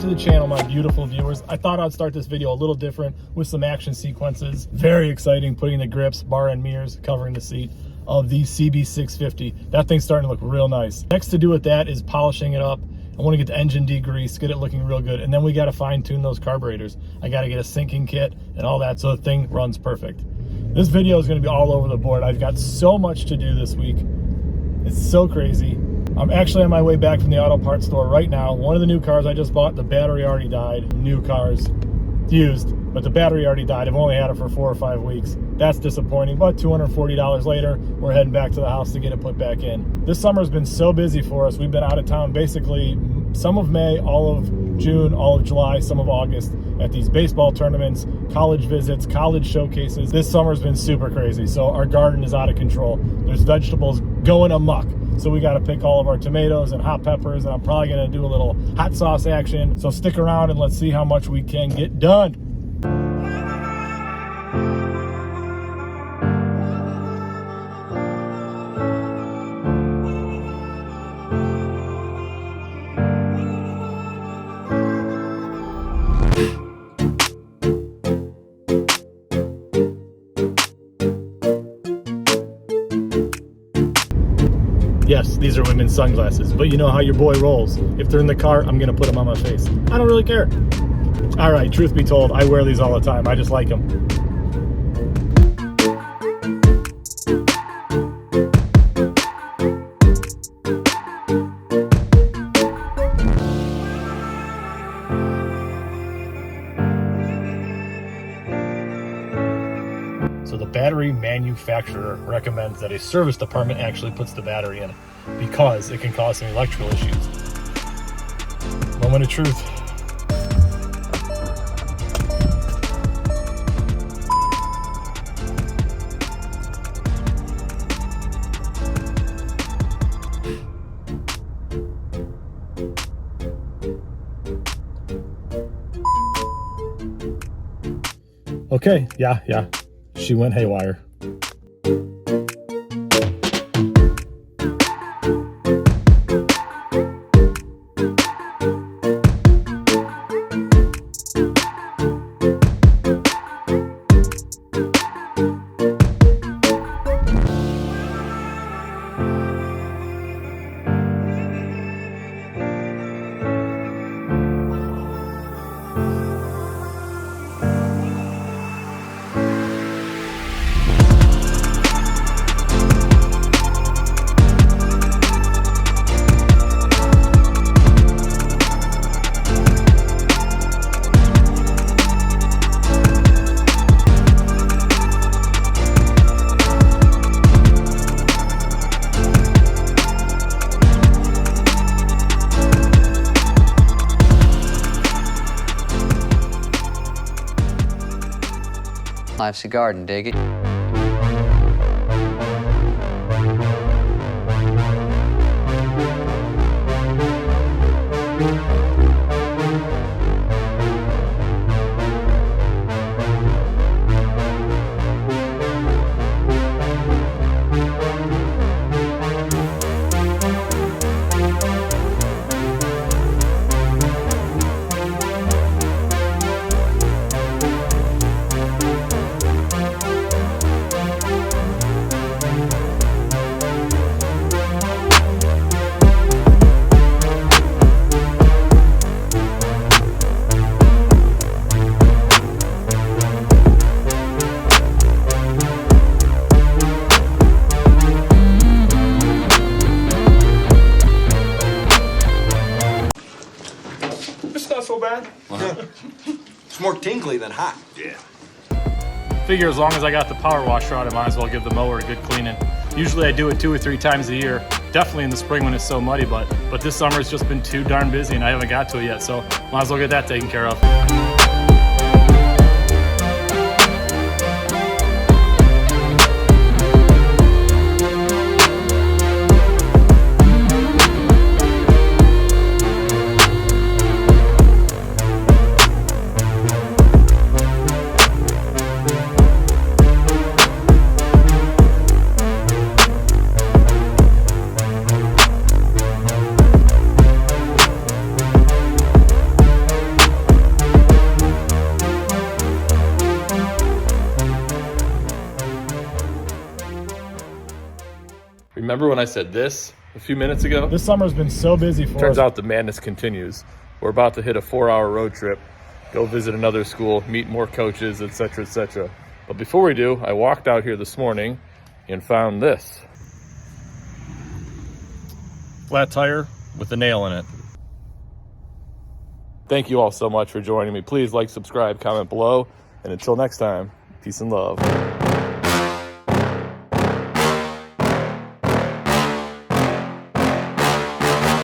to the channel, my beautiful viewers. I thought I'd start this video a little different with some action sequences. Very exciting, putting the grips, bar end mirrors, covering the seat of the CB650. That thing's starting to look real nice. Next to do with that is polishing it up. I want to get the engine degreased, get it looking real good, and then we got to fine tune those carburetors. I got to get a sinking kit and all that so the thing runs perfect. This video is going to be all over the board. I've got so much to do this week. It's so crazy. I'm actually on my way back from the auto parts store right now. One of the new cars I just bought, the battery already died. New cars, used, but the battery already died. I've only had it for 4 or 5 weeks. That's disappointing, but $240 later, we're heading back to the house to get it put back in. This summer's been so busy for us. We've been out of town basically some of May, all of June, all of July, some of August at these baseball tournaments, college visits, college showcases. This summer's been super crazy, so our garden is out of control. There's vegetables going amok. So we got to pick all of our tomatoes and hot peppers, and I'm probably going to do a little hot sauce action. So stick around and let's see how much we can get done. Yes, these are women's sunglasses, but you know how your boy rolls. If they're in the car, I'm gonna put them on my face. I don't really care. All right, truth be told, I wear these all the time. I just like them. So the battery manufacturer recommends that a service department actually puts the battery in because it can cause some electrical issues. Moment of truth. Okay, yeah. She went haywire. Life's a garden, dig it? So bad. It's more tingly than hot. Yeah. Figure as long as I got the power washer out, I might as well give the mower a good cleaning. Usually I do it 2 or 3 times a year. Definitely in the spring when it's so muddy, but this summer it's just been too darn busy and I haven't got to it yet, so might as well get that taken care of. Remember when I said this a few minutes ago? This summer's been so busy for us. Turns out the madness continues. We're about to hit a 4-hour road trip, go visit another school, meet more coaches, etc., etc. But before we do, I walked out here this morning and found this. Flat tire with a nail in it. Thank you all so much for joining me. Please like, subscribe, comment below, and until next time, peace and love.